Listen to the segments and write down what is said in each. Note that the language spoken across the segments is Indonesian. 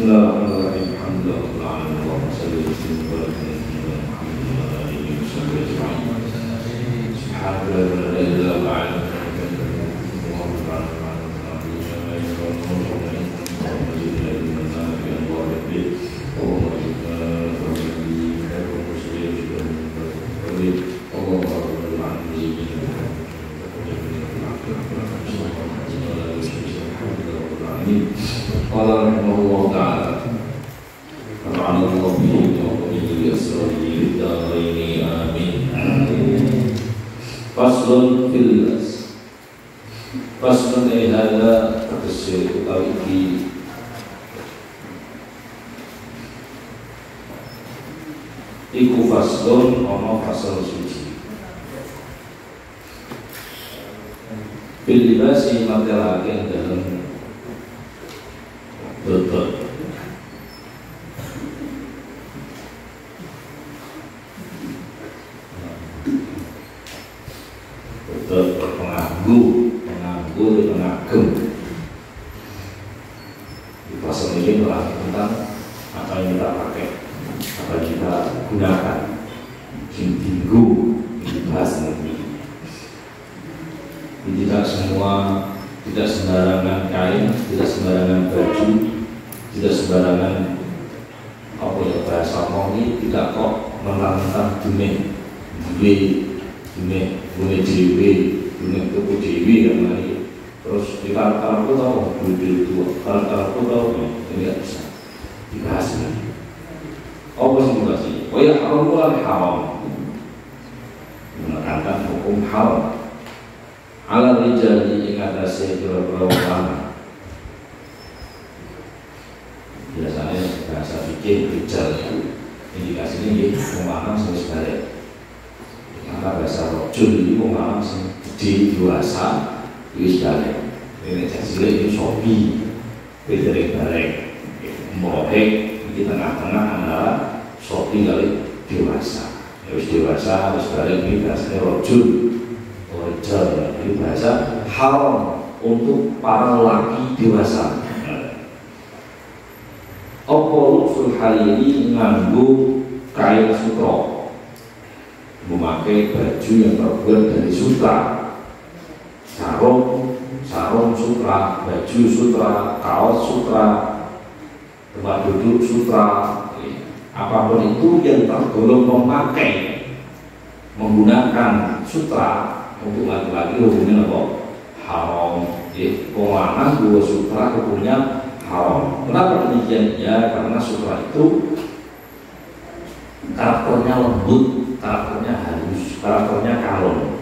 Bismillahirrahmanirrahim. Alhamdulillahirabbil alamin. Allahumma shalli wa sallim wa barik ala sayyidina Muhammad wa ala alihi wa sahbihi ajma'in. Subhanallahi la ilaha illa Allah rahimahullah ta'ala Al-Allahu bihi wa bihi asrari da'ini amin. Faslun filas Faslun ihada Terkesir utawi di Iku faslun ono fasal suci Bil libasi matelaken dalam betul pengagum pengagum di pasal ini adalah tentang apa yang kita pakai, apa yang kita gunakan, minggu dibahas nanti. Tidak sembarangan kain, tidak sembarangan baju, tidak sembarangan apa ya bahasa ngomong, tidak kok mentang-mentang dunia tuku dewi yang lain. Terus di kalau aku tahu dulu kalau aku tahu ini nggak bisa dibahas lagi. Apa sih? Oh ya haram menekankan hukum haram. Ala rijali ing atase pira-pira ulama. Biasanya bahasa fikih rijal itu indikasinya nggih wong lanang sing wis balik. Maka bahasa rojul iki wong lanang sing gedhe dewasa wis balik. Ini cilik iki sopi balik mohek di tengah-tengah antara sopi kali dewasa. Ya wis dewasa wis balik iki bahasane rojul. Ini bahasa haram untuk para laki dewasa. Apa usul hariri nganggo kain sutra, memakai baju yang terbuat dari sutra, sarung sutra, baju sutra, kaos sutra, tempat duduk sutra, apapun itu yang tergolong menggunakan sutra. Untuk laki-laki hukumnya apa? Haram. Wong lanang dua sutra hukumnya haram. Kenapa demikian? Ya karena sutra itu karakternya lembut, karakternya halus, karakternya kalem.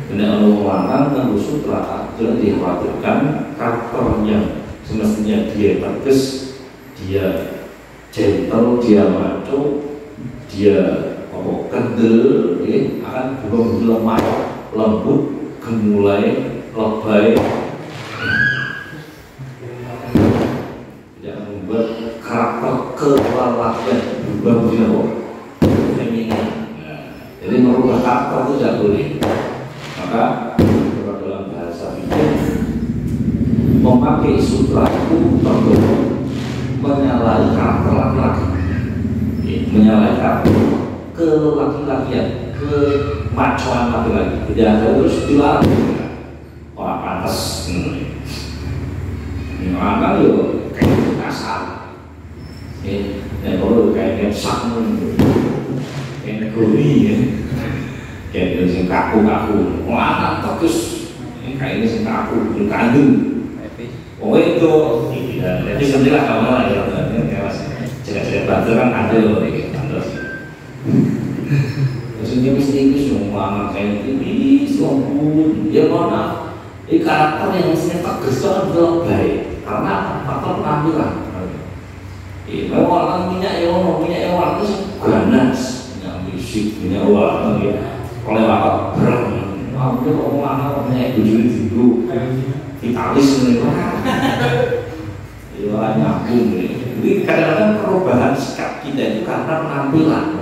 Dengan wong lanang nganggo sutra itu dikhawatirkan karakternya semestinya dia tegas, dia gentle, dia maco, dia kendel, akan berubah lemah, lembut, gemulai, lebay, tidak membuat karakter kelelakian berubah menjadi feminin. Jadi merubah karakter itu tidak boleh. Maka dalam bahasa fikih memakai sutra itu tergolong menyalahi karakter laki-laki, menyalahi karakter kelaki-lakian, kemacuan laki-laki. Tidak ada terus dilarang orang pantas. Orang kan yo kayak kasar, kalau kayak sak, kayak negeri, kayak sing kaku-kaku, orang terus kayak ini sing kaku, kandung. Oh itu, jadi sendirilah kamu lah ya, cerita bantu kan ada loh, Maksudnya mesti itu semua kayak ini, sombong, ya mana? Ini karakter yang mestinya tegas itu kan baik, karena faktor penampilan. Memang orang minyak ewan itu ganas, minyak fisik, minyak warna, kalau wakat berat, dia ngomong apa? Minyak bujuri dulu, vitalis ini, nyambung. Jadi kadang-kadang perubahan sikap kita itu karena penampilan.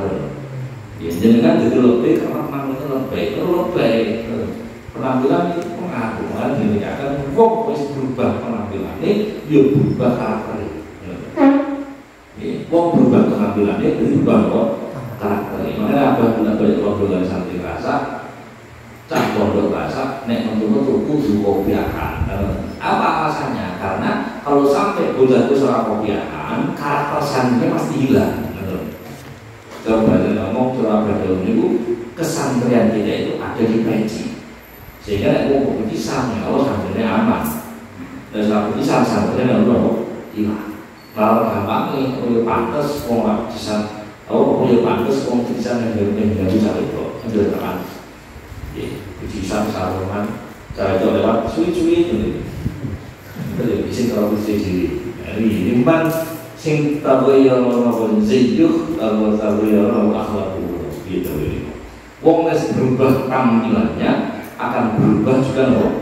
Ya, jangan jadi lebih karena penampilan lebih penampilan itu pengaruh kan gini akan fokus berubah penampilan ini dia berubah karakter wong berubah penampilannya itu berubah kok karakternya. Makanya abah bolak-balik obrolan santri rasa, cah pondok rasa, nek menurut kudu kopiahan. Apa alasannya? Karena kalau sampai bocah itu seorang kopiahan, karakter santrinya pasti hilang. Kalau belajar ngomong curah belajar itu kesantrian kita itu ada di peci, sehingga nek wong pisang ya Allah santrinya aman. Dan setelah pisang santrinya lalu hilang. Kalau gampang nih, kalau pantas, mau bisa, kalau punya pantas, mau bisa yang bisa itu, ambil teman. Bisa sarungan, cara itu lewat suwi-suwi itu. Itu bisa kalau bisa diri. Ini kan sing tabayyan orang zayyuh, atau tabayyan orang akhlakul gitu. Wong yang berubah tampilannya akan berubah juga loh.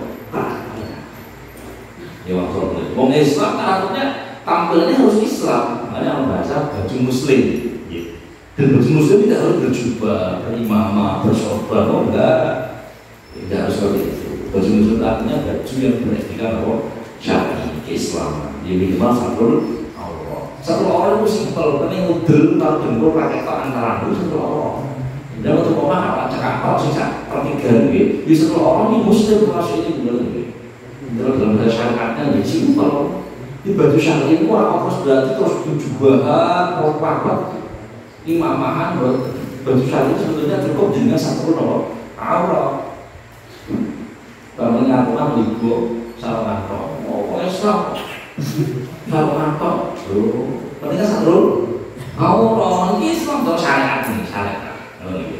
Ya maksudnya, wong Islam karakternya tampilannya harus Islam, makanya membaca baju muslim. Dan baju muslim tidak harus berjubah, berimamah, bersorban, tidak harus seperti itu. Baju muslim artinya baju yang beretika syar'i, keislaman. Ya minimal satrul Allah. Satrul Allah itu simpel, karena yang udel, kalau dengkul pakai tok antara itu satrul Allah. Dan untuk apa cakap apa sih pertigaan gitu. Di satrul Allah ini muslim termasuk ini benar gitu. Dalam bahasa syariatnya ya sih kalau di baju syar'i itu harus berarti terus jubahan, ropapat, imamahan, baju syar'i sebetulnya cukup dengan satu aurat. Kalau mengakukan ligo sarungan tok, oh Islam sarungan tok, pentingnya satu aurat ini Islam terus syariat nih syariat.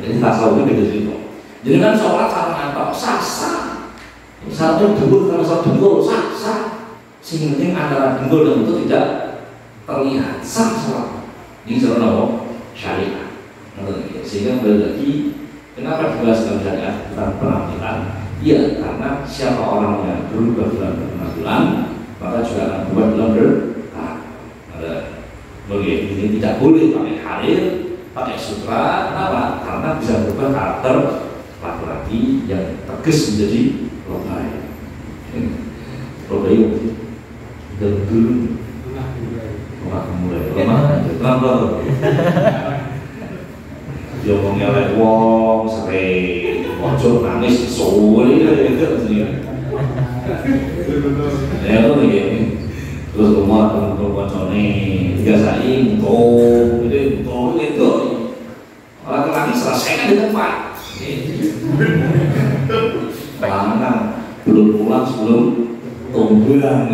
Jadi tasawuf itu gitu. Jadi kan sholat sarungan tok sah. Satu dengkul kalau satu dengkul sah. Sing penting antara dengkul dan itu tidak terlihat sah. Ini sebenarnya syariat. Sehingga kembali lagi, kenapa dibahas dalam syariat tentang penampilan? Iya, karena siapa orang yang berubah dalam penampilan, maka juga akan berubah dalam berkarakter. Ini tidak boleh pakai harir, pakai sutra, kenapa? Karena bisa berubah karakter laki-laki yang tegas menjadi robai. Robai dan dulu mulai kenapa? Dia mau ngelak wong sering wajib nangis sore gitu ya itu begini. Terus rumah teman-teman kocone biasain itu laki-laki selesaikan di tempat. Karena belum pulang sebelum tumbuhan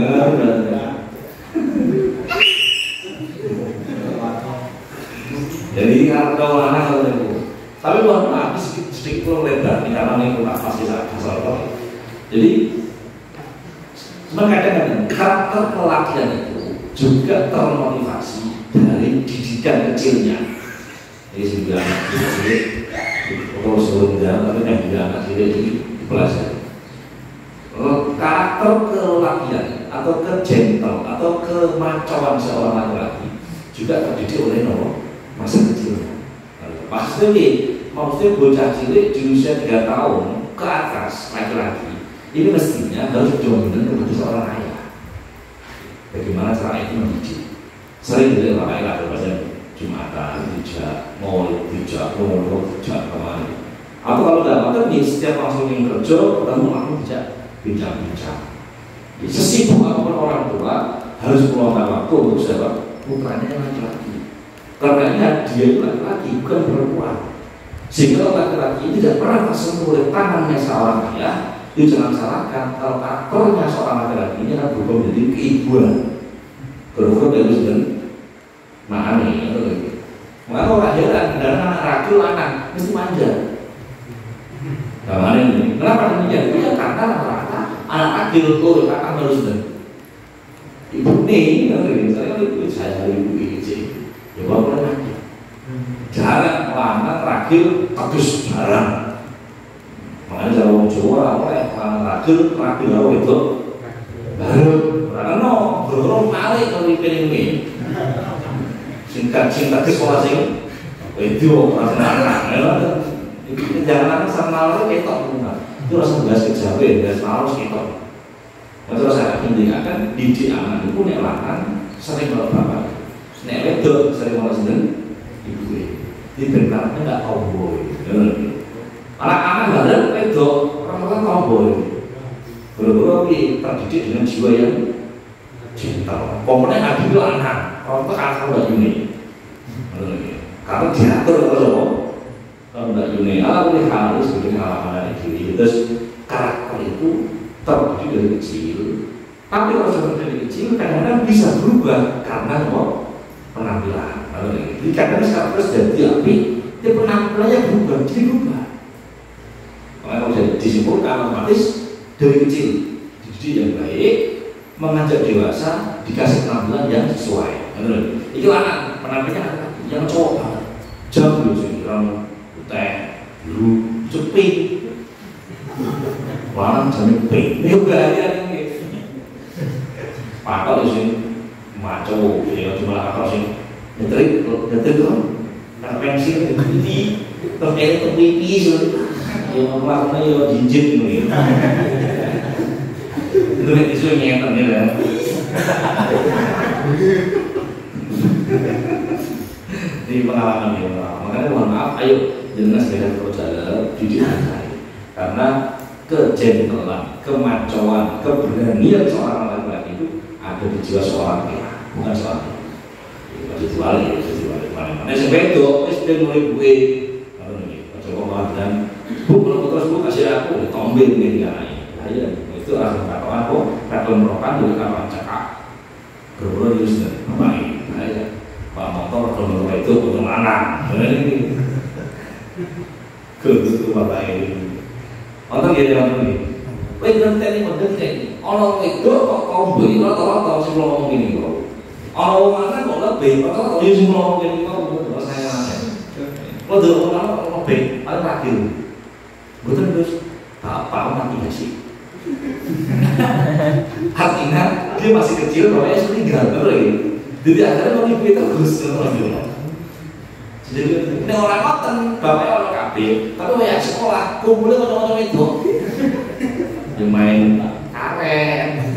jadi harga orang itu tapi bukan habis sedikit pulang lebar di karena itu tak pasti asal jadi kadang-kadang karakter pelatihan itu juga termotivasi dari didikan kecilnya. Jadi sebuah anak cilik atau sebelumnya tapi yang juga anak cilik ini dipelajari karakter kelatihan atau kegentle atau kemacoan seorang laki-laki juga terdidik oleh masa kecilnya. Maksudnya bocah cilik di usia 3 tahun ke atas laki-laki ini mestinya harus dominan kepada seorang ayah. Bagaimana cara itu mendidik? Sering tidak pakai lagu bahasa Jumatan, tidak, Maulid, tidak, kemana? Atau kalau tidak makan nih setiap langsung yang kerja ketemu aku tidak bincang-bincang. Sesibuk apapun orang tua harus meluangkan waktu untuk siapa? Putranya yang laki-laki. Karena dia itu laki-laki bukan perempuan. Sehingga laki-laki tidak pernah tersentuh oleh tangannya seorang ayah. Itu jangan salahkan kalau karakternya seorang laki-laki ini akan berubah menjadi keibuan. Berubah dari dan makanya itu. Maka orang heran dan anak ragil anak mesti manja. Bagaimana ini? Kenapa demikian? Ya karena rata-rata anak ragil turun akan terus dan ibu nih, saya ibu ini ya boleh manja. Jarang anak ragil bagus jarang. Makanya cara orang Jawa oleh ragil itu baru karena berorong malik kalau dipilih ini singkat di sekolah sing itu rasa anak jangan sama orang ketok itu rasa belas kejawen belas malas ketok itu rasa intinya kan didik anak itu nek lanang sering kalau bapak Nek wedok sering malah seneng ibu di bentarnya nggak tomboy. Anak-anak bareng wedok orang-orang tomboy. Boro-boro terdidik dengan jiwa yang gentle. Komponen adik itu anak, orang itu anak Mbak Yuni. Karena diatur kalau Mbak Yuni, boleh harus sebagai pengalaman diri. Terus karakter itu terdidik dari kecil. Tapi kalau seperti dari kecil kadang-kadang bisa berubah karena penampilan. Jadi kadang sekarang terus jadi api, dia penampilannya berubah, jadi berubah. Makanya kalau jadi disimpulkan otomatis dari kecil dididik yang baik, mengajak dewasa dikasih penampilan yang sesuai. Itu anak penampilannya yang cowok banget, jam lucu, orang putih, biru, cepet, warna jamnya pink, ini bahaya nih. Pakal di sini maco, ya cuma akal sih. Ngetrik dong, karena pensil ini, terkait terpipis, yang melakukan ya jinjit nih. Itu isu yang nyetan ya. Di pengalaman ya, makanya mohon maaf, ayo jangan segera berjalan didik saya, karena kejentelan, kemacoan, keberanian seorang laki-laki itu ada di jiwa seorang pria, bukan seorang dijuali. Mana sebedo, SD mulai gue, kalau nih, coba dan bu terus bu kasih aku ditombel nih dia, itu langsung katakan kok, kata merokan juga kawan cakap, berburu di sini, apa ini, pak motor kalau itu untuk mana, ini, itu bapak ini, orang dia orang ini, bener tadi, orang itu kok kau beli rata-rata sebelum ngomong ini kok. Orang mana kok lebih, atau kalau semua orang yang mau saya kalau dulu orang lebih, ada lagi, betul terus tak apa mati nggak sih? Artinya dia masih kecil, kalau sudah tinggal terus, jadi akhirnya mau ibu terus jadi ini orang ngoten, bapaknya orang kabeh, tapi banyak sekolah, kumpulnya orang-orang itu, yang main karet.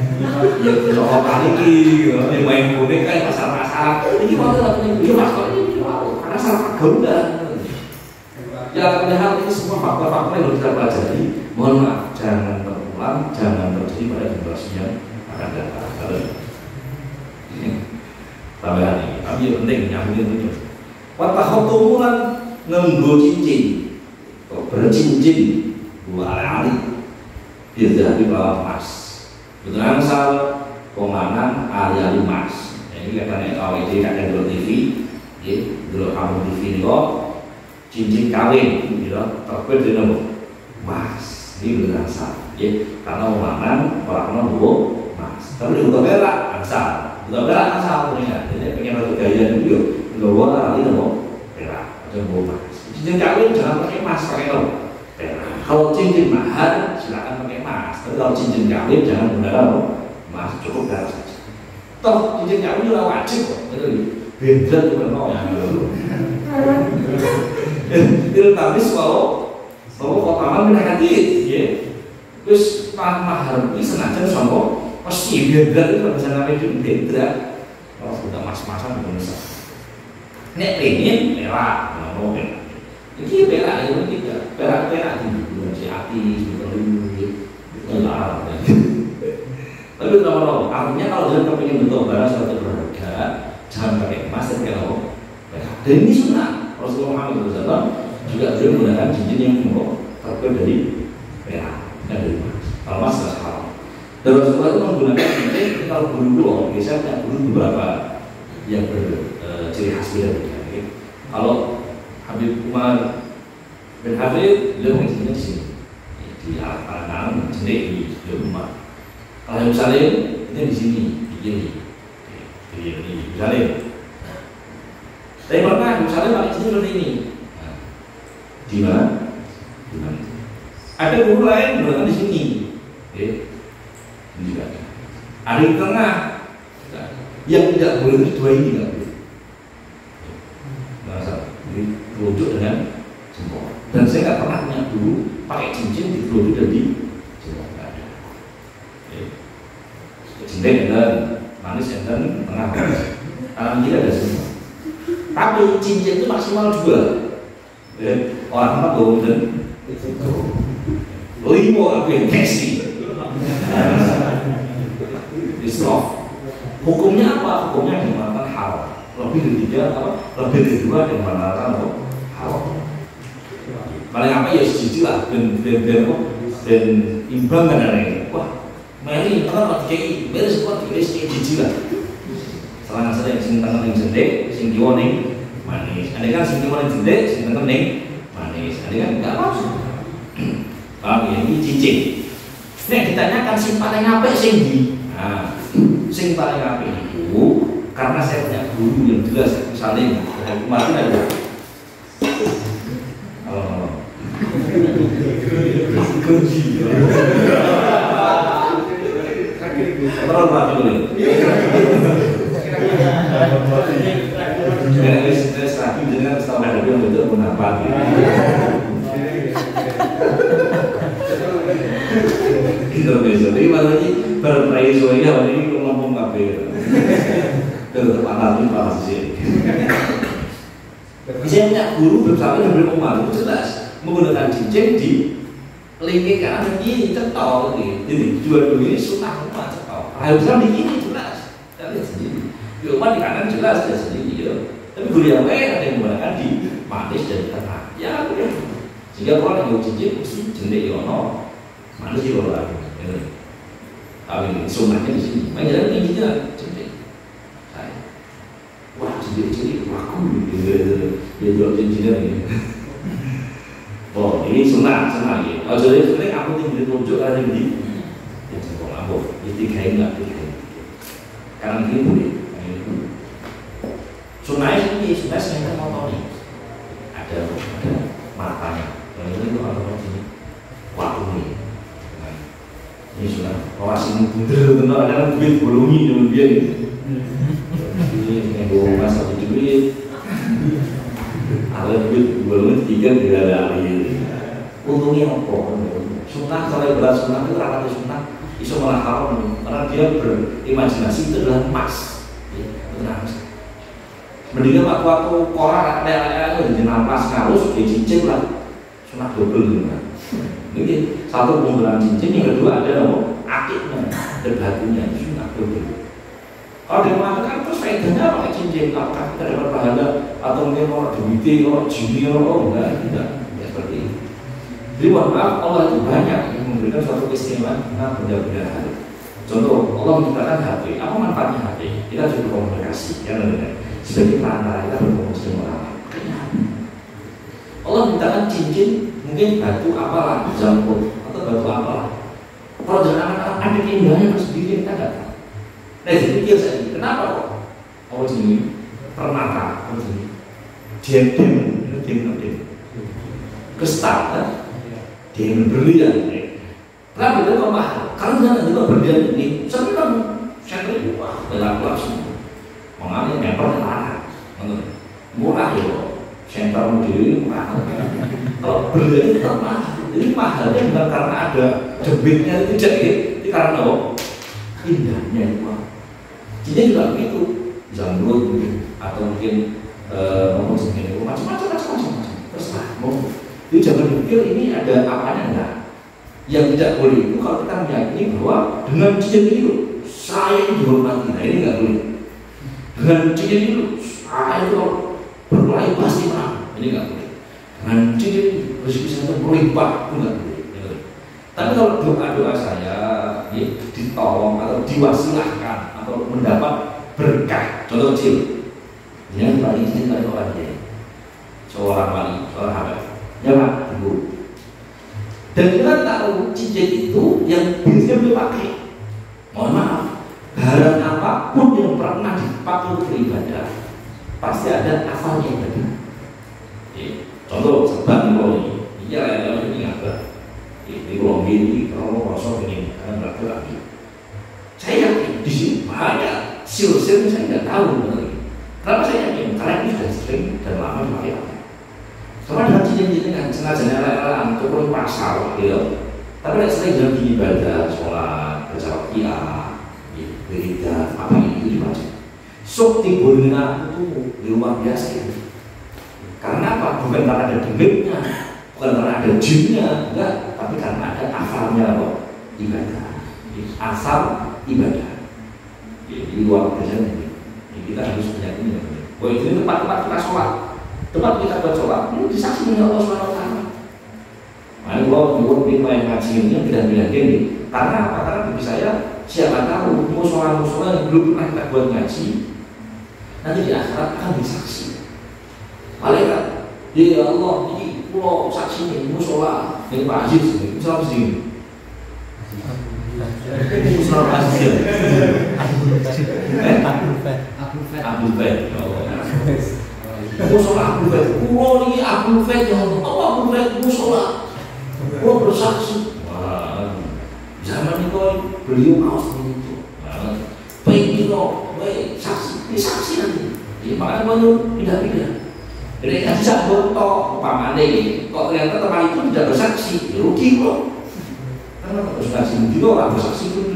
Ya soal kali yang main boneka yang pasar-pasar ini mau lakukan ini faktor ini karena salah pergaulan ya padahal ini semua faktor-faktor yang harus kita pelajari. Mohon maaf, jangan terulang, jangan terjadi pada generasi yang akan datang. Tambahan ini, tapi yang penting nyambungin itu watahotumulan nganggo cincin bercincin dua ali biar jadi bawa emas berangsal komandan ali mas. Ini katanya kalau ini kadang dulu TV, dulu kamu TV ini kok cincin kawin, gitu, terkait dengan mas. Ini berangsal, karena komandan orang dulu mas. Tapi udah berak angsal, Jadi pengen ada gaya dulu, dulu ali dulu berak, ada mas. Cincin kawin jangan pakai mas, pakai perak. Kalau cincin mahar silakan pakai emas, tapi kalau cincin kawin jangan menggunakan emas, cukup perak saja. Toh cincin kawin juga wajib kok, beda juga mau yang dulu. Itu tapi kalau kotaman beda hati, terus mahar ini senajan sama pasti beda itu bisa namanya beda. Kalau sudah mas-masan Indonesia, nek pengen perak, mau perak. Ini perak itu tidak, perak si hati, tapi nomor artinya kalau dia kepingin bentuk barang suatu berharga, jangan pakai emas dan kalau dan ini sunnah. Rasulullah SAW juga beliau menggunakan cincin yang terbuat dari perak dan dari emas. Kalau emas tidak salah. Dan Rasulullah itu menggunakan cincin kalau bulu biasanya bulu beberapa yang berciri khas beda. Kalau Habib Umar bin Habib beliau menginginkan di sini. Di alam jenis di rumah. Kalau misalnya ini di sini, di misalnya. Tapi pernah misalnya pakai sini seperti ini. Di mana? Ada guru lain berada di sini. Ini juga ada. Ada di tengah. Yang tidak boleh itu dua ini nggak boleh. Jadi telunjuk dengan jempol. Dan saya nggak pernah punya guru pakai cincin di telunjuk dan di jempol, nggak ada. Cincin dan manis dan tengah. Alhamdulillah ada semua. cincin itu maksimal 2. Orang apa golden? Limo apa yang kasih? Isrof. Hukumnya apa? Hukumnya yang menggunakan haram. Lebih dari 3 apa? Lebih dari 2 yang menggunakan haram. Paling apa ya sejiji lah dan imbang kan ada ini. Wah, mari tangan pakai beres kuat beres sejiji lah. Salah nggak yang sing tangan yang jendek, sing kiwa ning manis. Ada kan sing kiwa ning jendek, sing tangan ning manis. Ada kan nggak apa. Paham ya, ini cincin. Nek ditanyakan sing paling apik sing ndi? Nah, sing paling apik itu karena saya punya guru yang jelas misalnya kemarin ada kunci. Terus mati boleh. Saya lagi dengan setelah ada yang betul pendapat. Gitu besok. Jadi makanya berperai soalnya hari ini ngomong kafe. Terus panas ini panas sih. Saya punya guru bersama yang berumah itu jelas menggunakan cincin di lingkik kanan ini cetok gitu. Jadi dua-dua ini sunnah rumah cetok. Harusnya di ini jelas. Kita lihat sendiri. Di rumah di kanan jelas dia sendiri. Ya. Tapi guru yang lain ada yang menggunakan di manis dan di tengah. Ya udah. Sehingga orang yang mau cincin mesti jendek yono. Manis di luar. Tapi sunnahnya di sini. Makanya tingginya cincin. Wah cincin laku gitu. Dia jual cincinnya ini. Oh ini sunnah ya. Oh jadi sebenarnya aku tinggi tunjuk ada di. Ya jempol aku. Ini kain nggak tiga. Karena ini boleh. Sunnah ini sunnah yang termotor nih. Ada matanya. Yang ini tuh kalau sini waktu ini. Ini sunnah. Awas ini bener-bener ada duit bolongi dengan dia ini. Ini yang bawa masa duit. Ada duit bolongi 3 tidak ada air. Untungnya apa? Sunnah kalau berat sunnah itu rapatnya sunnah iso malah haram karena dia berimajinasi itu adalah emas. Benar. Mendingan waktu koran ada di nampas ngalus di cincin lah sunnah double kan. Ini satu penggunaan cincin, yang kedua ada akiknya dan batunya sunnah double. Kalau dia mengatakan terus faedahnya pakai cincin, apakah kita dapat pahala atau mungkin orang duit, orang judi, enggak, tidak seperti itu. Jadi mohon maaf, Allah itu banyak yang memberikan suatu keistimewaan tentang benda-benda hal. Contoh, Allah menciptakan HP, apa manfaatnya HP? Kita juga komunikasi, ya benar. Sebagai perantara kita berkomunikasi dengan orang lain. Allah menciptakan cincin, mungkin batu apalah, jangkut atau batu apalah. Kalau jangan anak-anak ada keindahannya tersendiri, kita nggak tahu. Nah, jadi pikir saya, kenapa kok? Oh ini permata, oh ini diam, kristal kan? Diam berlian. Kenapa itu kok mahal? Karena jangan juga berlian ini senang, saya kira wah, gelap semua. Mengalami member larang, murah ya, center model murah. Kalau berlian itu mahal, jadi mahalnya bukan karena ada debitnya itu tidak, itu karena indahnya itu. Jadi juga begitu, zamrud atau mungkin ngomong segini, macam-macam. Terserah, mau. Jadi jangan dipikir ini ada apanya enggak. Yang tidak boleh itu kalau kita meyakini bahwa dengan cincin ini loh, saya dihormati. Nah ini enggak boleh. Dengan cincin ini loh, saya itu berkelahi pasti menang. Ini enggak boleh. Dengan cincin ini rezeki saya berlimpah, itu enggak boleh. Tapi kalau doa-doa saya ditolong atau diwasilahkan atau mendapat berkah, contoh kecil, yang paling cinta orang dia, seorang wali, seorang hamba, ya Pak, Ibu. Dan kita tahu cincin itu yang biasanya dipakai. Mohon maaf, barang apapun yang pernah dipakai beribadah, pasti ada asalnya ibadah. Contoh sebab ini, iya ini apa? Ini kalau gini, kalau kosong ini, akan berarti lagi. Saya yakin di sini banyak sil-sil saya tidak tahu benar. Kenapa saya yakin? Karena ini sudah sering dan lama dipakai. Karena dengan cincin-cincin kan sengaja rela-rela untuk pasal, gitu. Tapi tidak sering dalam ibadah, sholat, baca wakiyah, wiridan, apa itu dibaca. Sok timbulnya itu luar biasa. Karena apa? Bukan karena ada demitnya, bukan karena ada jinnya, enggak, tapi karena ada asalnya apa? Ibadah. Asal ibadah. Jadi luar biasa ini. Kita harus meyakini ya. Bahwa itu tempat-tempat kita sholat, tempat kita buat sholat, ini disaksi oleh Allah Subhanahu Wa Taala. Nah, kalau buat lima yang ngaji ini tidak gini. Karena apa? Karena bagi saya siapa tahu musola yang belum pernah kita buat ngaji, nanti di akhirat akan disaksi. Malaikat, ya Allah, ini pulau saksi ini musola ini Pak Aziz, ini musola sini. Musola Aziz. Abdul Fed. Musola Abdul Fed. Pulau ini Abdul Fed yang apa Abdul Fed musola. Pulau bersaksi. Wah, zaman itu beliau kaos itu. Penggino, saksi, ini saksi nanti. Makanya baru pindah-pindah. Jadi kan bisa foto pamane kok ternyata teman itu tidak bersaksi, ya rugi kok. Karena bersaksi juga orang bersaksi itu.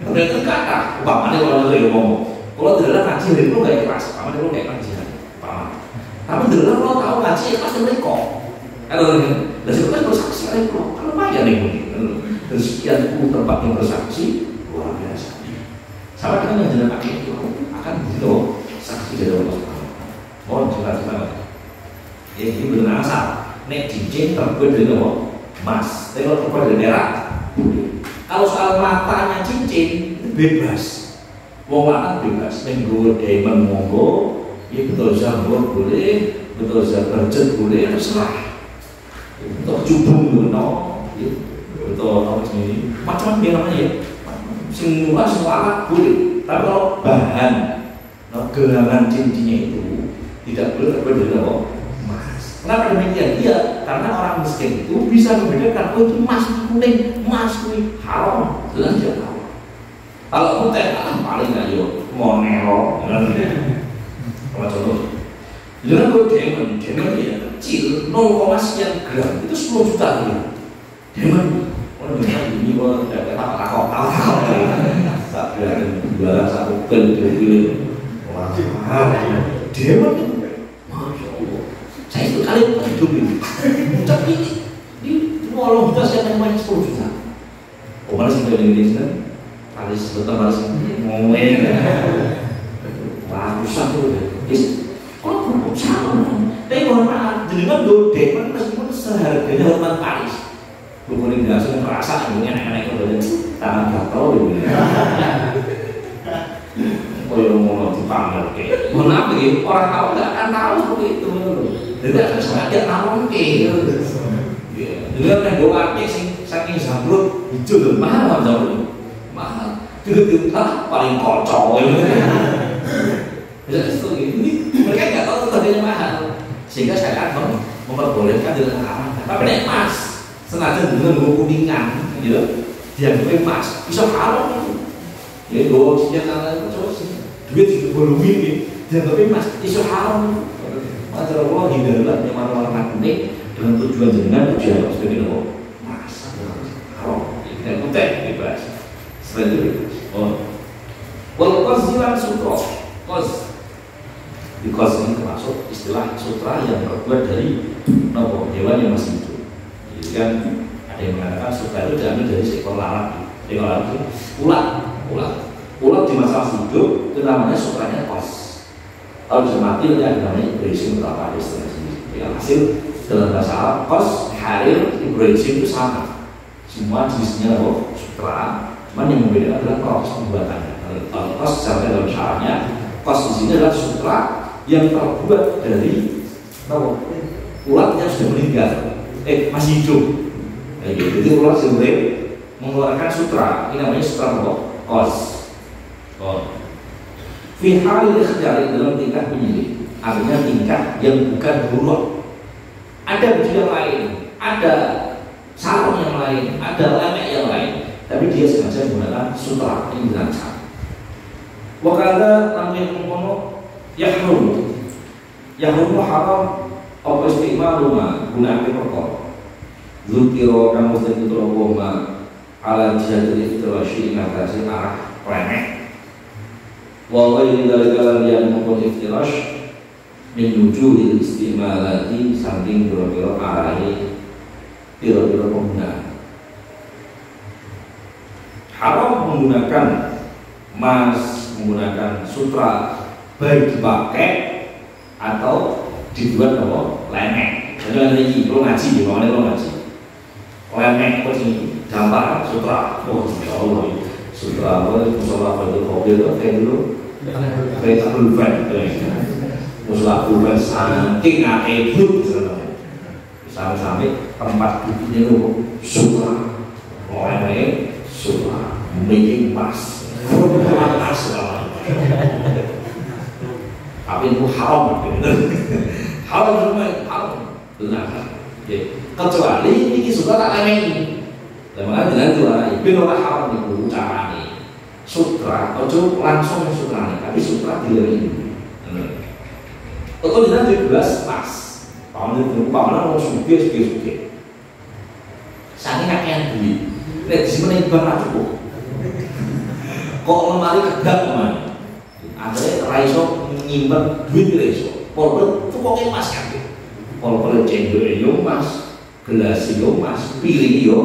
Ternyata kata pamane kalau saya ngomong, kalau tidak ngaji itu nggak ikhlas, pamane itu nggak ngaji, pamane. Tapi tidak kalau tahu ngaji ikhlas mereka. Kalau dan sebetulnya bersaksi mereka, kan lumayan nih mungkin. Dan sekian puluh tempat yang bersaksi luar biasa. Sama dengan yang jalan kaki itu akan begitu saksi dari Allah. Oh, jelas banget. Ya, ini benar asal. Nek cincin terbuat dari apa? Emas. Tapi kalau terbuat dari perak, kalau soal matanya cincin itu bebas. Wong lanang bebas. Nek nggo diamond monggo, ya betul jambor boleh, betul zabarjet boleh, terserah. Untuk jubung no, betul apa sini? Macam-macam dia namanya ya. Semua alat boleh. Tapi kalau bahan, gelangan cincinnya itu tidak boleh terbuat dari apa? Emas. Kenapa demikian? Iya, karena orang miskin itu bisa membedakan, oh itu emas kuning, emas kuning haram, jelas dia tahu. Kalau putih, paling ayo monero, kalau contoh, jangan gue diamond ya kecil, 0, sekian gram, itu 10 juta ya. Diamond, orang bilang ini gue tidak takut, tak berani jualan satu bil, Dewan itu, masya Allah, saya itu kali hidup ini, tapi di walau juta saya namanya 10 juta. Oh mana sih dari Indonesia? Kali sebentar mana sih? Ngomong, wah susah tuh. Kalau belum sama, tapi mohon maaf, jenengan do Dewan meskipun seharganya hormat Paris. Bukan tidak langsung merasa ini anak-anak itu tangan gatal gitu. Kalau mau dipamer ke, mohon maaf begini, orang tahu nggak akan tahu seperti itu. Jadi akan sengaja tahu ke. Dengan yang doa ke sing saking zamrud hijau tuh mahal zamrud, mahal. Itu paling kocok. Bisa itu ini mereka nggak tahu harganya mahal, sehingga saya akan memperbolehkan dengan aman. Tapi naik emas, sengaja dengan kuningan, gitu. Dia emas, bisa haram itu. Ya dua senjata itu coba sih. Duit itu volume ini, jangan tapi mas isu haram. Maka Allah hindarilah yang warna-warna kuning dengan tujuan jenengan tujuan sebagai nopo mas haram. Kita putih bebas. Selain itu bebas. Oh, wal qazzilan sutra, qaz. Di qaz ini termasuk istilah sutra yang terbuat dari nopo hewan yang masih hidup. Jadi kan ada yang mengatakan sutra itu diambil dari seekor lalat. Seekor lalat itu ulat di masa hidup itu namanya sutranya kos. Kalau bisa mati nanti ada namanya ibrahim atau apa istilah sini. Yang hasil dalam bahasa Arab kos, harir, ibrahim itu sama. Semua jenisnya sutra. Cuman yang membedakan adalah proses pembuatannya. Kalau kos secara dalam syarahnya, kos di sini adalah sutra yang terbuat dari ulat yang sudah meninggal, masih hidup. Jadi ulat sebenarnya mengeluarkan sutra. Ini namanya sutra kos. Fi halil ikhtiyari dalam tingkah penyilih, artinya tingkah yang bukan huruf. Ada baju yang lain, ada sarung yang lain, ada lemek yang lain, tapi dia sengaja menggunakan sutra yang dirancang. Wakala namanya mengkono yahrum haram apa istimaluma guna perkara. Zukiro kamu sedikit teroboma ala jihadil iftirashi ingatasi arah remeh. Wa ghairi dzalika lan yang maupun iftirash menuju istimalati saking biro-biro arahi biro-biro penggunaan. Haram menggunakan emas, menggunakan sutra baik dipakai atau dibuat apa? Lemek. Jadi lagi kalau ngaji, kalau ngaji lemek apa sih? Gambar sutra. Oh ya Allah, sutra apa? Musola pada kopi itu kayak dulu. Kayak pulpen, musola pulpen saking akeh sampai tempat duduknya itu sutra, lemek sutra, making emas, emas tapi itu haram, haram semua, haram, benar. Kecuali ini suka tak lemek, makanya dengan itu itu orang haram itu caranya. Sutra, ojo langsung sutra, tapi sutra dilemek. Atau dengan 17 pas, paman mau suge. Sange kakean duit, nek disini bang cukup. Kok lemari kedap teman? Ada raiso nyimpen duit raiso, polpel itu pokoknya emas kan? Polpel cendol yo emas, gelas yo emas, piring yo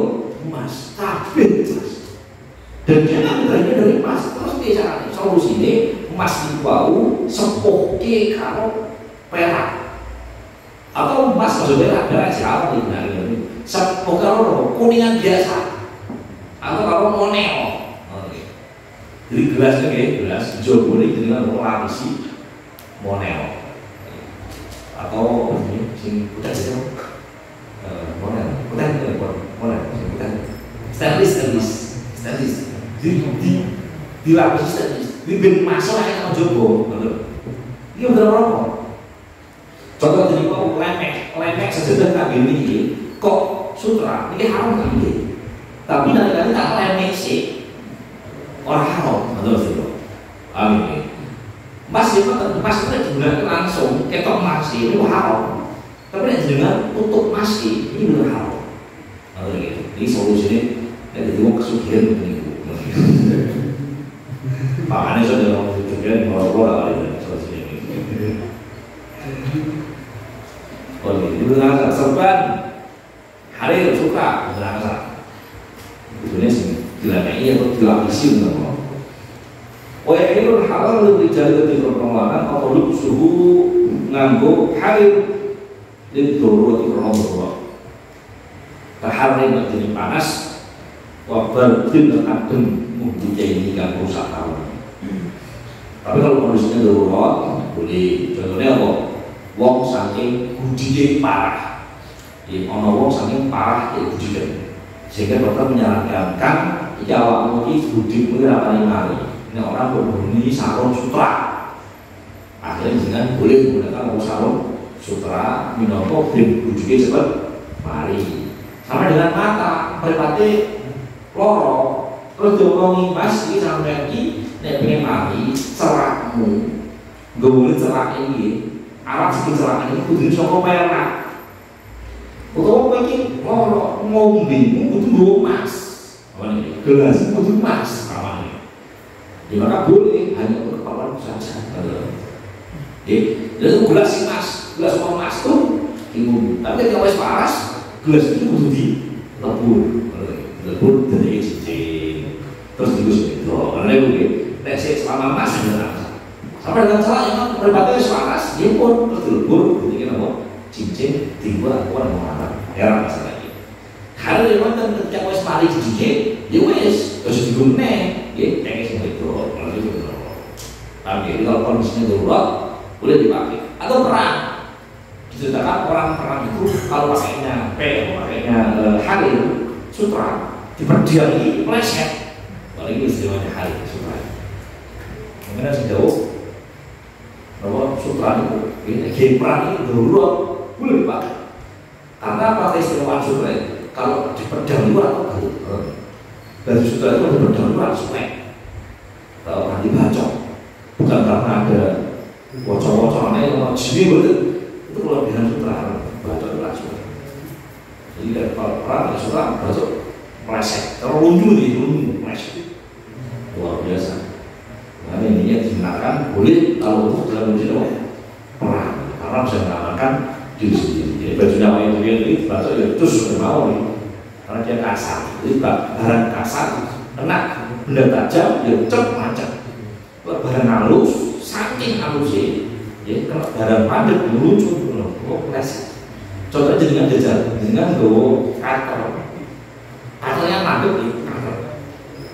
emas, kabeh emas. Dan jangan dari emas, terus biasa solusi ini emas dibau sepoke kalau perak atau emas maksudnya ada siapa nih sepoke kalau kuningan biasa atau kalau moneo. Jadi gelasnya kayak gelas hijau boleh dengan lapisi moneo atau ini sing putih saja moneo sing putih stainless di lapis di ben masalah yang jogo betul ini udah rokok contoh jadi mau lemek saja tak gini kok sutra ini haram kan ini tapi nanti tak lemek sih orang haram betul betul amin mas itu digunakan langsung ketok masih itu haram tapi dengan tutup masih ini benar haram betul gitu ini solusinya jadi mau kesugihan begini makanya saya dalam tujuan merokok ada seperti ini. Oh ini benar serban hari suka benar sebetulnya sih dilanai atau dilapisi benar. Oh ya ini halal lebih jauh dari perkembangan atau suhu nganggo hari dan turun di perkembangan. Terhari menjadi panas, waktu dan adem mempunyai ini kan rusak tahun. Tapi kalau kondisinya darurat boleh. Contohnya apa? Wong saking budidaya parah. Ono wong saking parah ya budidaya. Sehingga dokter menyarankan kan awakmu iki budidaya rapani mari. Ini orang berbunyi sarung sutra. Akhirnya dengan boleh menggunakan sarung sutra minangka ben budidaya cepat mari. Sama dengan mata, meripate loro terus diomongi mas ini sampai ini nek pengen mati cerakmu gak boleh cerak ini Arab sedih cerak ini kudu saka perak utawa kowe iki loro ngombe kudu nggo emas apa ini gelas kudu emas apa ini ya maka boleh hanya untuk keperluan saja jadi gelas emas gelas emas tuh tapi kalau wis paras gelas itu kudu dilebur dari cincin terus digosok itu karena itu tesnya selama mas sampai dengan salah yang berbagai panas dia pun terus dilebur ketika apa cincin dibuat aku orang mengharap heran masalah lagi karena dia mantan ketika wes mari cincin dia wes terus digune ya teknis semua itu lalu itu tapi kalau kondisinya darurat boleh dipakai atau perang diceritakan orang perang itu kalau pakainya halir sutra diperdiami meleset paling istilahnya halir sutra mengenai sejauh bahwa sutra itu game perang itu darurat boleh dipakai karena apa istilah sutra itu kalau diperdiami atau dari sutra itu diperdiami sutra kalau nanti bacok bukan karena ada wocok-wocoknya yang jadi betul itu kelebihan sutra bacok itu langsung jadi dari perang ada sutra bacok meleset, terlunju nih, meleset luar biasa. Nah ini digunakan boleh kalau untuk dalam kondisi perang diri sendiri. Jadi bajunya orang itu baca ya terus mau nih, karena dia kasar. Jadi barang kasar, kena benda tajam, ya cep macam. Kalau barang halus, saking halusnya, ya kalau barang padat lucu, pleset. Contohnya dengan jajal, dengan gue katernya padat nih,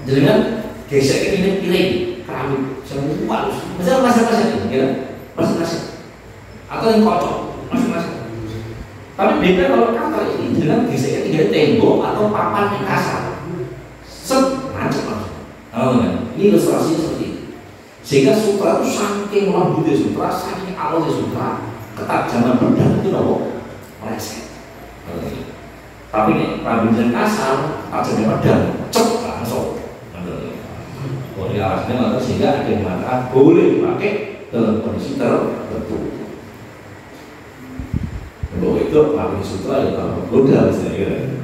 dengan gesek ini piring, keramik, jangan itu halus. Misalnya masak-masak ini, ya, masak-masak. Atau yang kocok, masing-masing. Tapi beda kalau kater ini dengan geseknya tidak tembok atau papan yang kasar, macam-macam. Oh, ini ilustrasinya seperti itu. Sehingga sutra itu saking lembutnya sutra, saking alusnya sutra, ketajaman pedang itu loh, meleset. Tapi nih, rambutnya kasar, tajamnya pedang, cep langsung. Boleh alasnya atau sehingga ada yang mengatakan boleh dipakai dalam kondisi tertentu. Kalau itu pakai sutra ya kalau goda misalnya,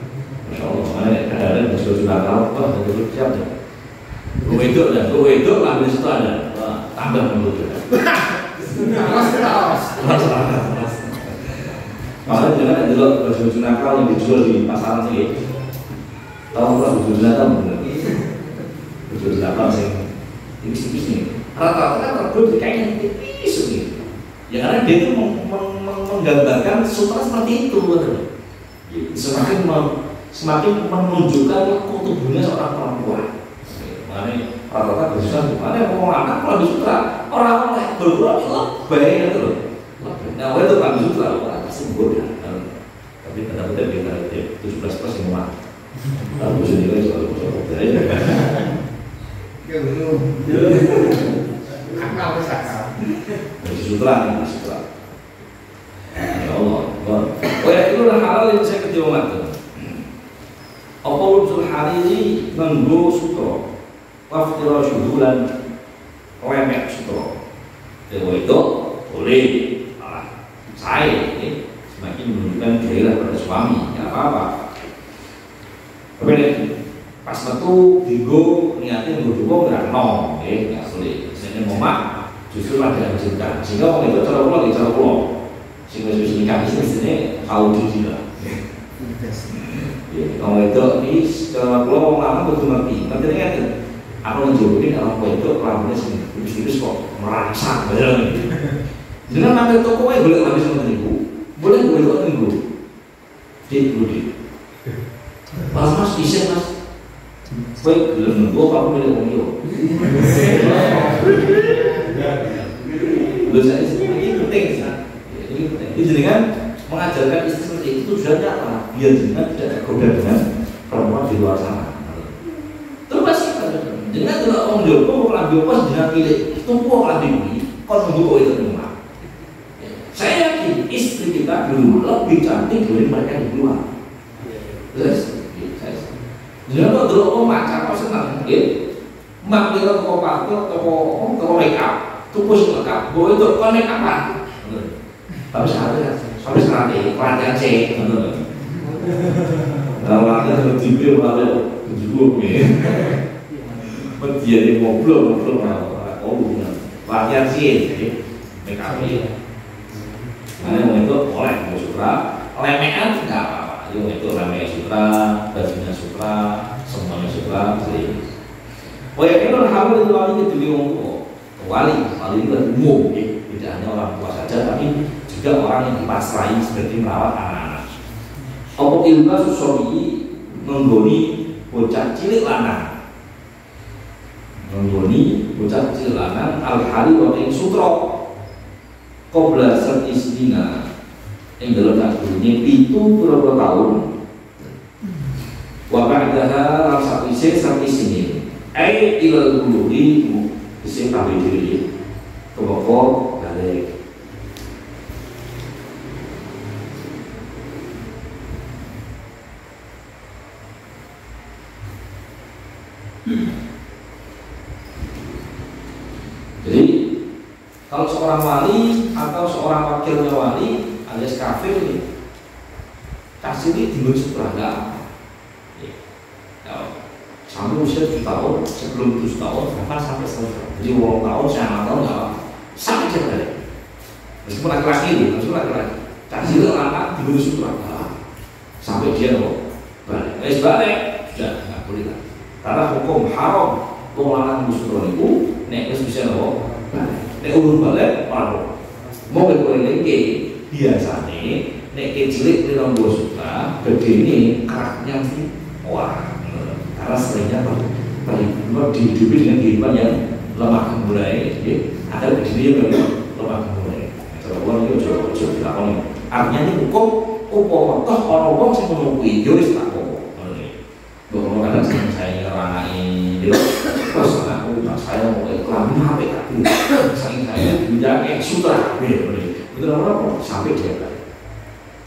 Masya Allah, mana kadang-kadang baju nakal, wah itu siap ya. Kalau itu pakai sutra ada, tambah menggoda. Makanya jangan ada baju nakal yang dijual di pasaran sih. Tahu nggak baju nakal bener? Baju nakal sih, tipis-tipis nih. Rata-rata kan terbuat kayak tipis gitu. Ya karena dia itu menggambarkan sutra seperti itu, semakin menunjukkan ketubuhnya seorang perempuan. Makanya rata-rata berusaha gimana mau anak kalau di sutra orang yang berkurang lebay gitu loh. Nah itu kalau di sutra orang pasti menggoda. Tapi benar-benar dia 17% mah. Lalu sendiri soal budaya. Akal sakal. Di sutra nih, di sutra. Ya Allah. Oh ya itu adalah hal yang saya ketimbang tuh. Apa usul hariri nganggo sutra, waftira syuhulan lemek sutra. Dewa itu boleh. Saya ini semakin menunjukkan gairah pada suami, nggak apa-apa. Tapi pas metu digo niatnya nggo nggak nong, nggak boleh. Misalnya mama justru ada menciptakan sehingga orang itu cara pulau sehingga justru nikah ini kau cuci lah. Kalau itu ini cara pulau orang lama betul mati kan aku menjauhin orang itu rambutnya sini tipis-tipis kok merangsang dengan ngambil toko boleh habis sama ibu boleh gue itu minggu di mas isen mas baik belum gue apa milih om yo lu saya ini penting ini dengan mengajarkan istri seperti itu tujuannya apa biar jangan tidak tergoda dengan perempuan di luar sana terus pasti dengan kalau om Joko kalau pas dengan pilih itu puak lagi kalau nunggu itu rumah saya yakin istri kita dulu lebih cantik dari mereka di luar terus jangan kalau dulu om macam apa senang mak dia toko parfum toko make up tuh pun lengkap boleh itu kon make upan tapi sampai sekarang pelatihan sih kalau pelatihan sudah tidur malah tujuh menjadi ngobrol pelatihan sih make up karena itu oleh mau sutra lemekan tidak apa-apa itu lemek sutra bajunya sutra semuanya sutra sih. Oh ya itu hal itu wali itu wali itu umum tidak hanya orang tua saja tapi juga orang yang dipasrai seperti merawat anak-anak. Apa ilmu suami menggoni bocah cilik lanang, menggoni bocah cilik lanang al-hari wa ing sutra qabla satisdina ing dalam takdirnya itu berapa tahun wa ba'daha satu sini ai ilal buluhi bisa tambah diri keboko balik. Jadi kalau seorang wali atau seorang wakilnya wali alias kafir ini kasih ini tinggal seberapa sampai usia 7 tahun sebelum 7 tahun bahkan sampai 100 tahun jadi 20 tahun saya 6 tahun nggak sampai dia balik meskipun laki-laki Kasih itu anak diberi sutra sampai dia balik. Balik sudah nggak boleh lagi. Karena hukum haram pengelolaan sutra itu nek bisa balik. Nek urut balik malu. Mau berkulit lagi biasanya nek cilik di nombor sutra begini keraknya sih wah karena seringnya dihidupi dengan kehidupan yang lemah gemulai, ada begini yang lemah gemulai. Kalau orang itu coba dilakukan, artinya ini hukum toh orang wong sing menunggu juris tak kok. Bahwa kadang saya ngerangai, terus aku saya mau iklan HP aku, saya bilang sutra, betul apa? Sampai dia balik.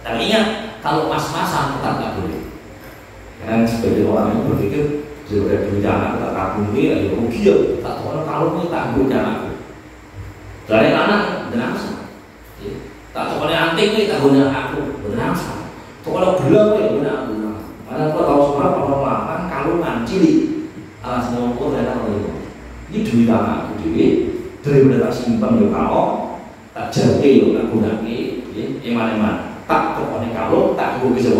Tapi ingat kalau mas-masan tetap nggak boleh. Karena sebagai orang yang berpikir sudah bencana tak tabung dia, ya rugi ya. Tak tahu kalau ini tanggung anakku. Dari anak benangsa. Tak tahu kalau anting ini tanggung aku benangsa. Tahu kalau gelang ini benang. Karena aku tahu semua kalau melakukan kalungan cilik. Alas ngomong saya tahu itu. Ini duit anakku dewi. Daripada tak simpan di kalau tak jaga yo tak gunake. Eman-eman. Tak tahu kalau kalung tak gue bisa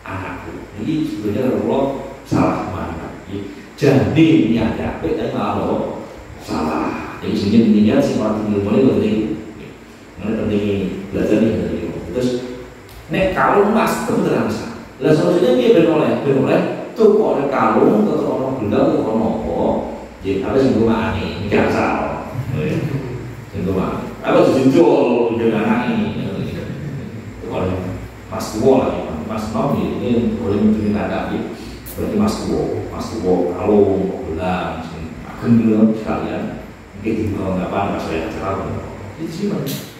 anakku. Jadi sebenarnya kalau salah mana? Jadi ini ada apa? Tapi kalau salah, jadi sini intinya si orang tinggal mulai penting belajar nih dari itu. Terus, nek kalung mas itu terangsa. Lah solusinya dia beroleh tuh kalau kalung atau orang benda atau orang apa, jadi harus cuma ini nggak salah. Cuma apa dijual dengan anak ini? Kalau mas tua lagi, mas nom ini boleh mungkin ada berarti mas tua kalung gelang gendeng sekalian mungkin kalau nggak apa saya cerah itu sih mas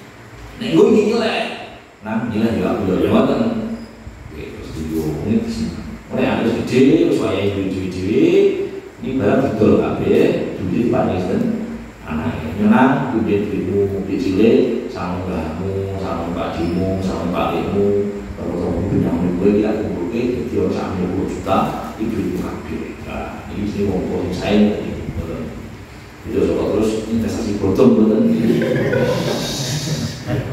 nek gue nilai nah nilai juga aku jual jawatan gitu studio ini sih mulai ada gede supaya duit ini barang betul kabeh duit dipanggil anak nyenang duitmu cilik sama mbahmu sama pak dimu sama pak ibu kalau punya gue dia aku jadi orang sampai 20 juta itu kabeh. Nah, ini sih wong saya itu terus investasi bodong betul.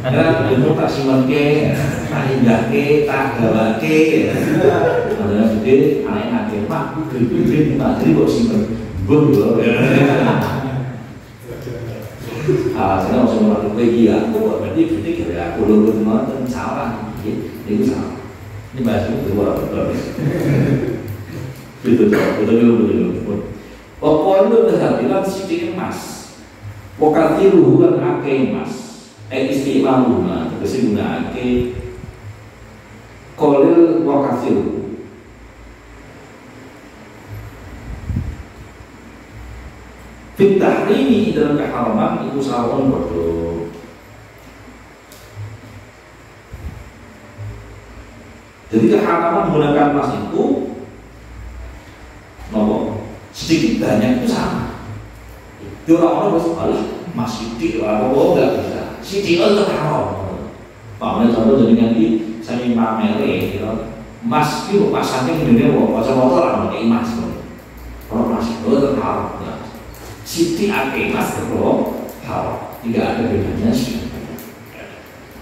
Ya, itu tak simpanke, tak hindake, tak gawake. Ada gede, anak-anak Pak, gede tak jadi kok simpen. Bung yo. Saya mau sama lagi ya, aku berarti gede ya, aku lu nonton salah, itu salah. Ini bahasa itu luar betul. Betul. Pokoknya itu berarti sidik emas. Pokati luhuran ake emas. Istimewa rumah terus gunake kolil wakafil. Fitah ini dalam keharaman itu sawon bodoh. Jadi keharaman menggunakan emas itu sedikit banyak itu sama. Itu orang-orang bersekolah emas sidik atau enggak bisa. Sidik itu haram. Pakai contoh jadi nanti saya pamere gitu. Emas itu pasangnya di dunia motor orang pakai emas. Kalau emas itu haram. Sidik pakai emas itu haram. Tidak ada bedanya sih.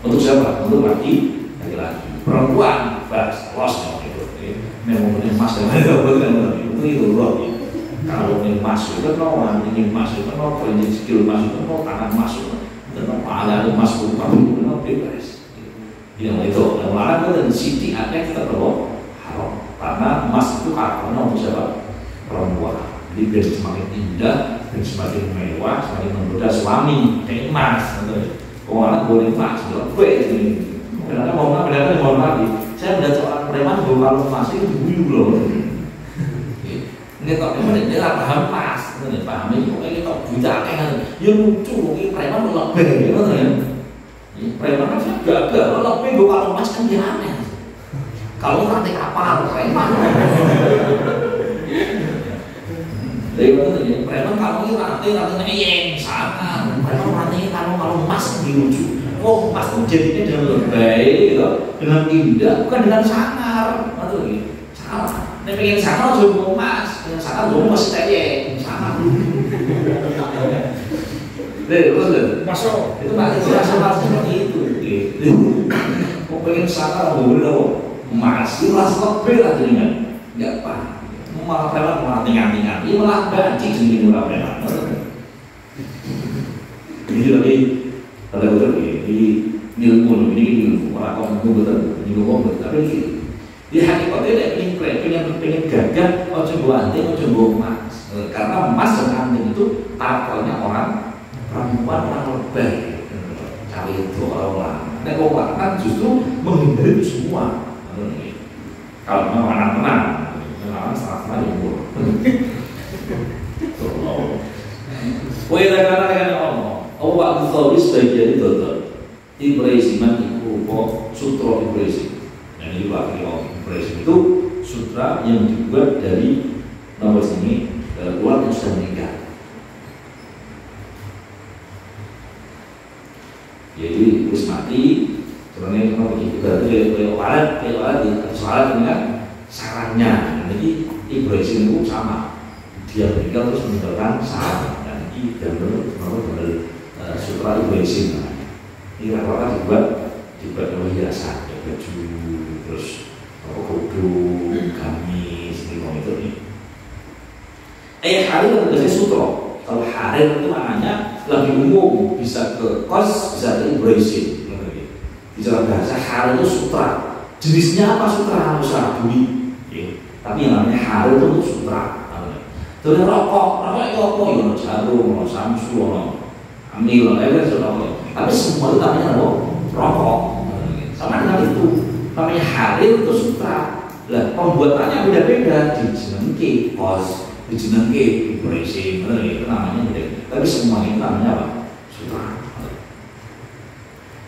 Untuk siapa? Untuk laki-laki. Perempuan los gitu. Memang emas itu loh. Kalau ini masuk itu kan ini masuk itu kan ini skill masuk itu kan tangan masuk itu kan ada masuk kamu itu kan bebas. Yang itu yang mana kan siti ada kita perlu haram karena emas itu karena untuk siapa perempuan. Jadi biar semakin indah dan semakin mewah semakin menggoda suami kayak emas. Kalau anak boleh emas gue itu. Karena mau lagi. Saya melihat seorang preman kalau emas itu dibuyur loh. Ini kok dia paham pas, ini paham ini pokoknya kok buta kan, ya lucu, ini preman lebih, gitu kan? Preman kan saya gagal, lebih gue kalau mas kan aneh. Kalau nanti kapal preman, jadi preman kalau ini nanti yang sama, preman nanti kalau mas lucu, oh mas itu jadinya dengan lebih, gitu, dengan indah, bukan dengan sangar, atau gitu, salah. Nek pengen sangar juga mas, yang sangar juga masih tanya, sangar. Terus masuk itu masih rasa seperti itu. pengen sana mau beli masih lah lebih lah dengan nggak apa malah preman malah tinggal ini malah banci sendiri malah preman ini lagi ada betul ini ilmu orang betul tapi di hakikatnya pengen gagah mau coba anting mau coba emas karena emas dan anting itu takalnya orang perempuan orang lebay cari itu orang nek orang kan justru menghindari itu semua kalau memang anak-anak salah-salah yang buruk kata dengan Allah awak itu sebagian itu Ibrahim itu sutra Ibrahim yang diwakili oleh Ibrahim itu sutra yang dibuat dari nomor sini keluarga sudah menikah. Jadi terus mati, terusnya kalau begitu berarti kayak soalan dengan sarangnya. Jadi Ibrahim itu sama, dia meninggal terus meninggalkan sarang dan ini gambar sutra Ibrahim. Ini rata-rata dibuat oleh hiasan, baju, terus kudu, gamis, itu nih. Harir itu biasanya sutra. Kalau harir itu maknanya lebih umum, bisa ke kos, bisa ke Ibrahim. Bicara bahasa harir itu sutra. Jenisnya apa sutra? Usaha bumi. Tapi yang namanya harir itu sutra. Terus rokok itu apa? Ya jarum, samsu, amil, tapi semua itu namanya apa? Rokok. Sama dengan itu, namanya harir itu sutra. Lah pembuatannya beda-beda, dijenengke kos, dijenengke Ibrahim, itu namanya beda. Tapi semua itu namanya apa? Sutra.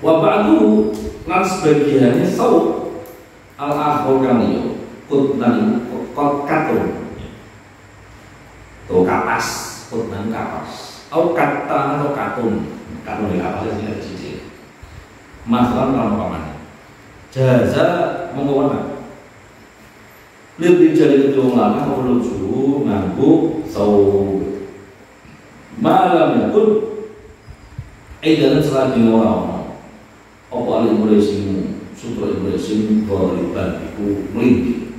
Wa ba'du lan sebagiannya saut al-akhir kaliyo kutnan katun. Tuh kapas, kutnan kapas. Au kata atau katun di kapas ini ada cici. Masalah kalau paman. Jaza mengkono. Lebih jadi ketua ulama menuju nganggu saud. Malam yakun jalan selagi orang. Apa alim Ibrahim sutra Ibrahim ghaliban iku mlindi.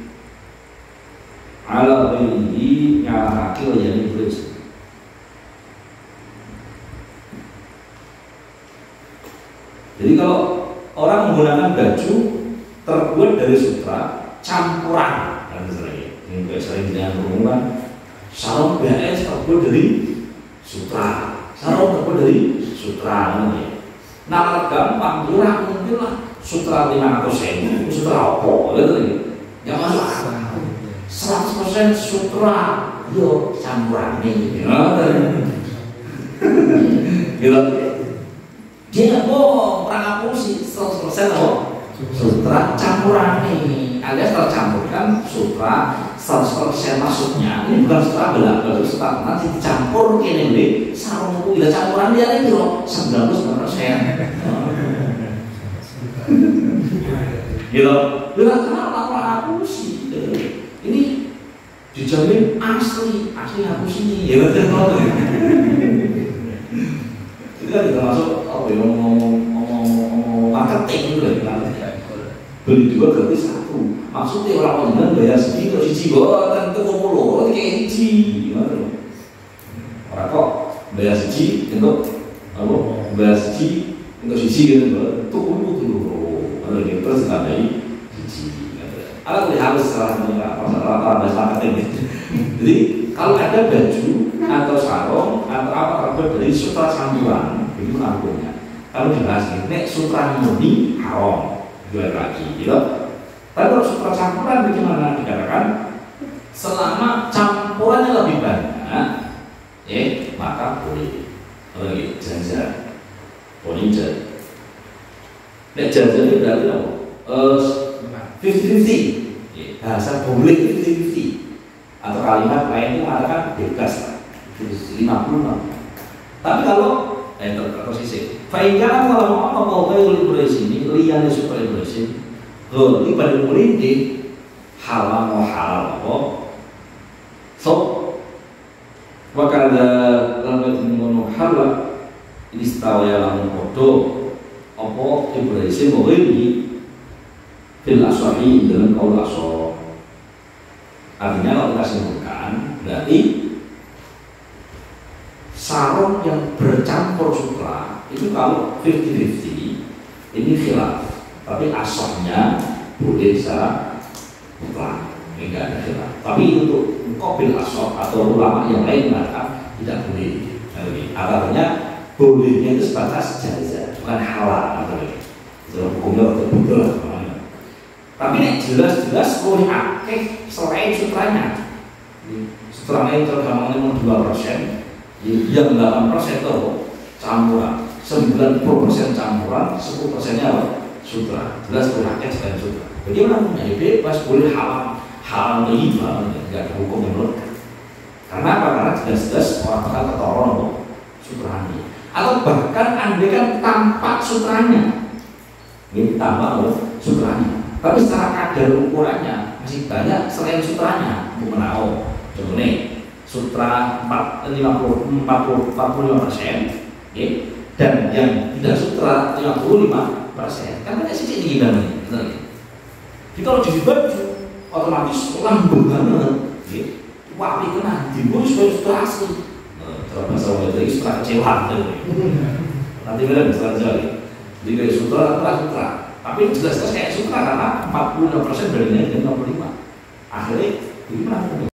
Ala ghairihi nyalahake yang Ibrahim. Jadi kalau orang menggunakan baju terbuat dari sutra campuran, ini sering dengan hubungan sarung BS terbuat dari sutra, sarung terbuat dari sutra. Nah gampang, kurang mungkin lah sutra 500.000, sutra apa? Yang masuk akal. 100% sutra, yo campuran ini. Gitu. Dia nggak bohong, orang aku sih 100% loh sutra campuran ini, alias tercampurkan sutra 100% masuknya. Ini bukan sutra belakang, sutra nanti dicampur kini nih sarungku bila campuran dia lagi loh 99%. Gitu, bilang kenapa orang aku sih ini dijamin asli aku sih, ya betul. Itu kan termasuk apa ya ngomong marketing itu lah. Beli dua gratis satu. Maksudnya orang dengan bayar segitu siji dan itu ngomong kayak siji, gimana? Orang kok bayar siji untuk apa? Bayar siji untuk siji gitu, itu ngomong dulu. Kalau dia terus tambahi siji. Alat harus salah bahasa marketing. Jadi kalau ada baju atau sarung atau apa terbuat dari sutra campuran, itu argumennya. Kalau dibahas ini, sutra murni haram, jual lagi, gitu. Tapi kalau sutra campuran bagaimana? Dikatakan selama campurannya lebih banyak, maka boleh. Kalau lagi jajan, boleh jajan. Nek jajan itu berarti apa? 50-50, bahasa boleh 50-50. Atau kalimat lain itu mengatakan bebas lah, 50. Tapi kalau posisi fainkan kalau mau ngomong sini liane supaya bersih kalau pada mulindi halal apa so wakada lambat ngono halal istawa ya lamun podo apa Ibrahim mau ini bil aswahi dalam kaul aswah. Artinya kalau kita simpulkan berarti sarung yang bercampur sutra itu kalau 50-50 ini khilaf, tapi asahnya boleh secara mutlak, ini enggak ada khilaf. Tapi untuk qabil asah atau ulama yang lain mengatakan tidak boleh. Artinya bolehnya itu sebatas jazah, bukan halal. Dalam hukumnya betul lah. Tapi ini jelas-jelas boleh akeh selain sutranya. Sutranya itu gampangnya 2%. Yang 8% itu campuran, 90% campuran, 10% nya apa? Sutra. Jelas berhaknya selain sutra. Jadi orang punya bebas, boleh halal riba, tidak ada hukum yang melekat. Karena apa? Karena jelas-jelas orang bakal ketoron sutranya. Atau bahkan andai kan tanpa sutranya, ini tanpa sutranya. Tapi secara kadar ukurannya masih banyak selain sutranya. Mengenau, contohnya. Sutra 45%, dan yang tidak sutra 55%. Kan banyak sisi tinggi banget. Jadi kalau jadi baju otomatis lambung banget. Wah, itu nanti bos sutra asli. Kalau bahasa itu sutra kecewa. Nanti kita bisa jadi. Jadi sutra, tapi jelas-jelas kayak sutra karena 45% bandingnya dengan 55. Akhirnya ini menang.